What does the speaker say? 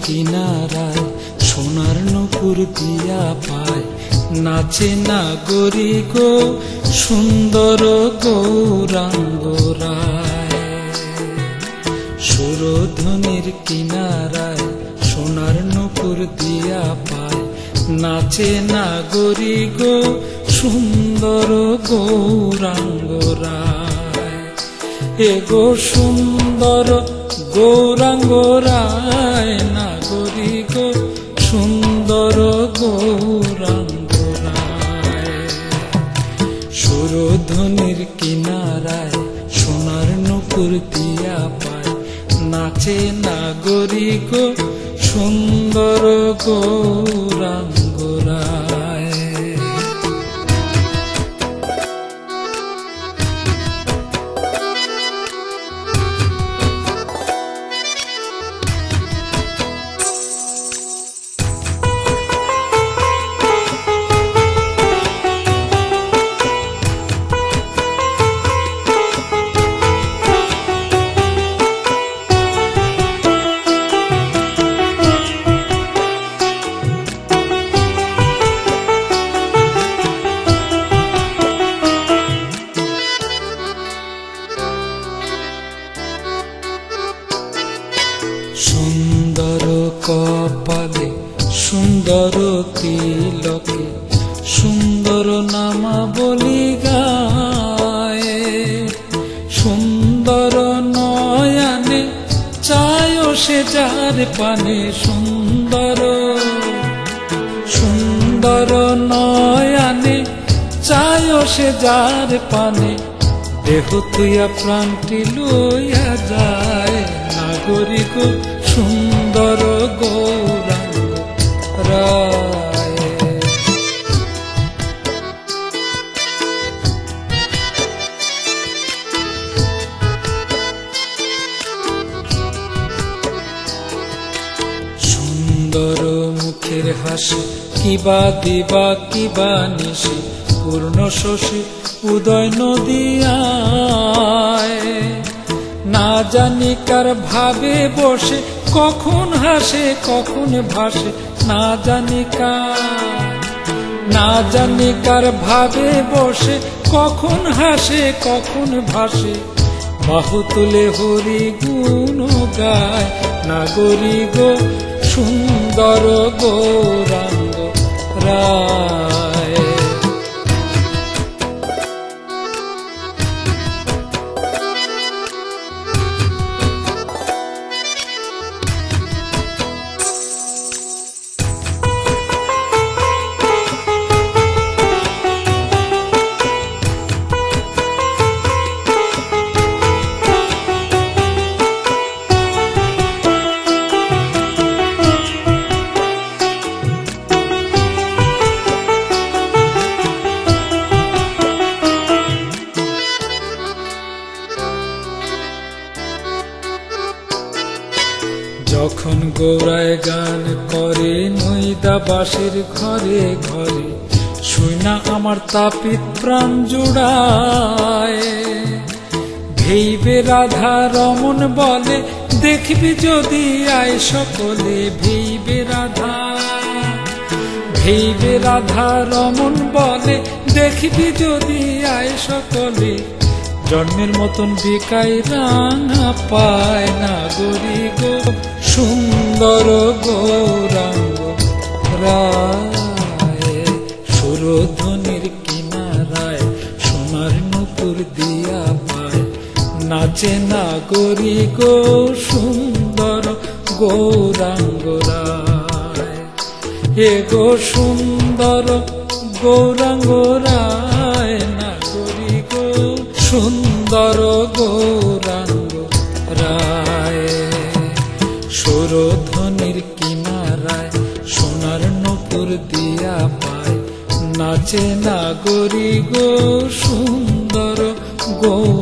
কিনারায় সোনার নুপুর দিয়া পায়, নাচে নাগরী গো সুন্দর গৌরাঙ্গ রায়। সুরধ্বনির কিনারায় সোনার নুপুর দিয়া পায়, নাচে নাগরী গো সুন্দর গৌরাঙ্গ রায়। এগো সুন্দর গৌরাঙ্গ রায়, নাগরী গো সুন্দর গৌরাঙ্গ রায়। সুরধ্বনির কিনারায় সোনার নুপুর দিয়া পায়, নাচে নাগরী গো সুন্দর গৌরাঙ্গ রায়। সুন্দর কপালে সুন্দর তিলকে সুন্দর নামাবলী গায়, সুন্দর নয়নে চায় সে যার পানে, সুন্দর সুন্দর নয়নে চায় সে যার পানে। দেহ তুইয়া প্রাণটি লইয়া যায়, নাগরী গো সুন্দর গৌরাঙ্গ রায়। সুন্দর মুখের হাসি কিবা দিবা কিবা নিশি, পূর্ণ শশী উদয় নদিয়ায়। না জানি কার ভাবে বসে কখন হাসে কখন ভাসে, না জানি কার ভাবে বসে কখন হাসে কখন ভাসে। বাহু তুলে হরি গুণ গায়, নাগরী গো সুন্দর গৌরাঙ্গ রায়। যখন গৌরায় গান করে নইদা বাঁশের ঘরে ঘরে, শুইনা আমার তাপিত প্রাণ জুড়ায়। ভেইবে রাধা রমন বলে দেখবি যদি আয় সকলে, ভেইবে রাধা রমন বলে দেখবি যদি আয় সকলে। জন্মের মতন বিকাই রাঙা পায়, নাগরী গো সুন্দর গৌরাঙ্গ রায়। সুরধ্বনির কিনারায় সোনার নুপুর দিয়া পায়, নাচে নাগরী গো সুন্দর গৌরাঙ্গ রায়। এগো সুন্দর গৌরাঙ্গ রায়, নাগরী গো সুন্দর গৌরাঙ্গ রায়। সুরধ্বনির কিনারায় সোনার নুপুর দিয়া পায়, নাচে নাগরী গো সুন্দর গৌরাঙ্গ।